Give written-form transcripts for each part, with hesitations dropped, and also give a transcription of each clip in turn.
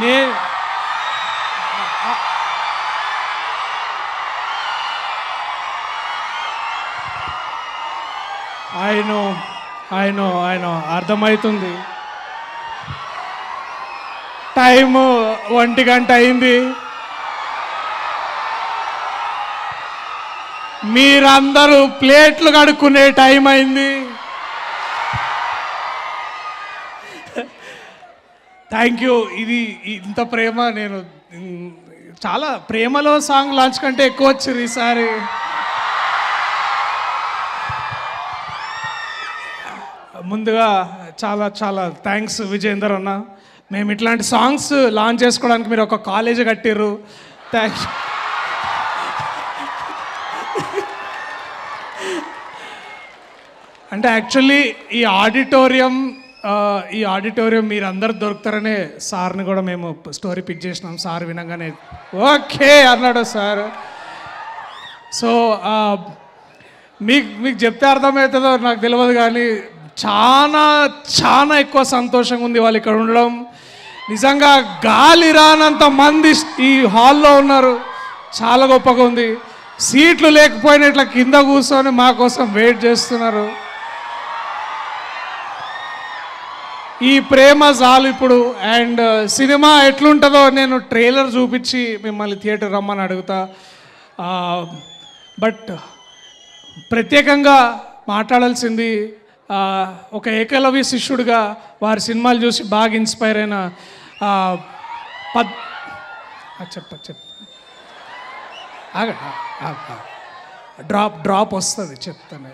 నే ఆయన అర్థమవుతుంది. టైము 1 గంట అయింది. మీరందరూ ప్లేట్లు కడుక్కునే టైం అయింది. Thank you. ఇది ఇంత ప్రేమ నేను చాలా ప్రేమలో సాంగ్ లాంచ్ కంటే ఎక్కువ వచ్చింది ఈసారి. ముందుగా చాలా చాలా థ్యాంక్స్ విజయేందర్ అన్న. మేము ఇట్లాంటి సాంగ్స్ లాంచ్ చేసుకోవడానికి మీరు ఒక కాలేజ్ కట్టిర్రు. థ్యాంక్స్. అంటే యాక్చువల్లీ ఈ ఆడిటోరియం మీరు అందరు దొరుకుతారనే సార్ని కూడా మేము స్టోరీ పిక్ చేసినాం. సార్ వినంగానే ఓకే అన్నాడు సార్. సో మీకు చెప్తే అర్థమవుతుందో నాకు తెలియదు, కానీ చాలా చాలా ఎక్కువ సంతోషంగా ఉంది వాళ్ళు ఇక్కడ ఉండడం. నిజంగా గాలి రానంత మంది ఈ హాల్లో ఉన్నారు. చాలా గొప్పగా ఉంది. సీట్లు లేకపోయినా ఇట్లా కింద కూర్చొని మా కోసం వెయిట్ చేస్తున్నారు. ఈ ప్రేమ చాలు ఇప్పుడు. అండ్ సినిమా ఎట్లుంటుందో నేను ట్రైలర్ చూపించి మిమ్మల్ని థియేటర్ రమ్మని అడుగుతా. బట్ ప్రత్యేకంగా మాట్లాడాల్సింది ఒక ఏకలవ్య శిష్యుడిగా వారి సినిమాలు చూసి బాగా ఇన్స్పైర్ అయిన చెప్తా డ్రాప్ వస్తుంది చెప్తాను.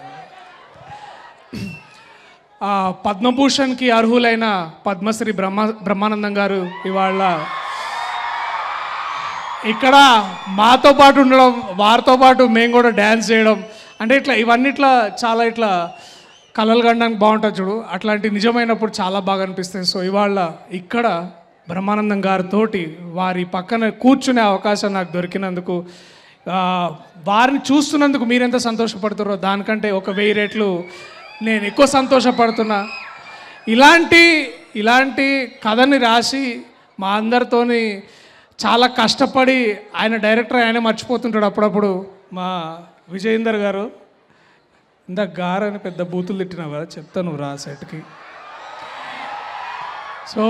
పద్మభూషణ్కి అర్హులైన పద్మశ్రీ బ్రహ్మానందం గారు ఇవాళ ఇక్కడ మాతో పాటు ఉండడం, వారితో పాటు మేము కూడా డ్యాన్స్ చేయడం, అంటే ఇట్లా ఇవన్నిట్లా చాలా ఇట్లా కలలు కనడానికి బాగుంటుంది చూడు, అట్లాంటి నిజమైనప్పుడు చాలా బాగా అనిపిస్తుంది. సో ఇవాళ ఇక్కడ బ్రహ్మానందం గారితో వారి పక్కన కూర్చునే అవకాశం నాకు దొరికినందుకు, వారిని చూస్తున్నందుకు మీరెంత సంతోషపడుతారో దానికంటే 1000 రెట్లు నేను ఎక్కువ సంతోషపడుతున్నా. ఇలాంటి కథని రాసి మా అందరితోని చాలా కష్టపడి ఆయన డైరెక్టర్ ఆయన మర్చిపోతుంటాడు అప్పుడప్పుడు. మా విజయేందర్ గారు ఇందాక గారని పెద్ద బూతులు తిట్టినావు కదా, చెప్తాను రా సెట్కి. సో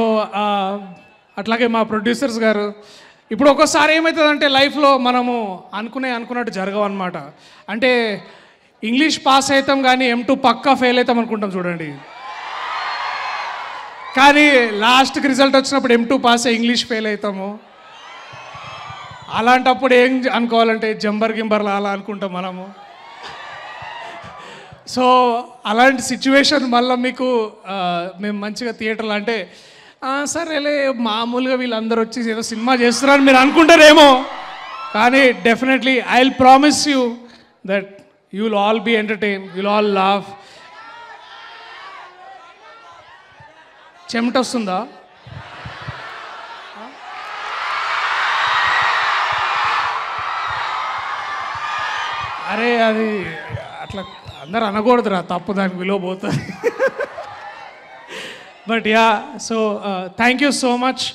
అట్లాగే మా ప్రొడ్యూసర్స్ గారు. ఇప్పుడు ఒక్కోసారి ఏమవుతుందంటే లైఫ్లో మనము అనుకున్నట్టు జరగవన్నమాట. అంటే ఇంగ్లీష్ పాస్ అవుతాం కానీ M2 పక్కా ఫెయిల్ అవుతాం అనుకుంటాం చూడండి, కానీ లాస్ట్కి రిజల్ట్ వచ్చినప్పుడు M2 పాస్ అయ్యి ఇంగ్లీష్ ఫెయిల్ అవుతాము. అలాంటప్పుడు ఏం అనుకోవాలంటే గింబర్లా అలా అనుకుంటాం మనము. సో అలాంటి సిచ్యువేషన్ మళ్ళీ మీకు మేము మంచిగా థియేటర్లో అంటే సరేలే మామూలుగా వీళ్ళందరూ వచ్చి ఏదో సినిమా చేస్తున్నారని మీరు అనుకుంటారేమో, కానీ definitely I will promise you that you will all be entertained, you will all laugh. చెమట వస్తుందా? అరే అది అట్లా అందరు అనకూడదురా, తప్పు దానికి విలువ పోతుంది. But yeah, so thank you so much.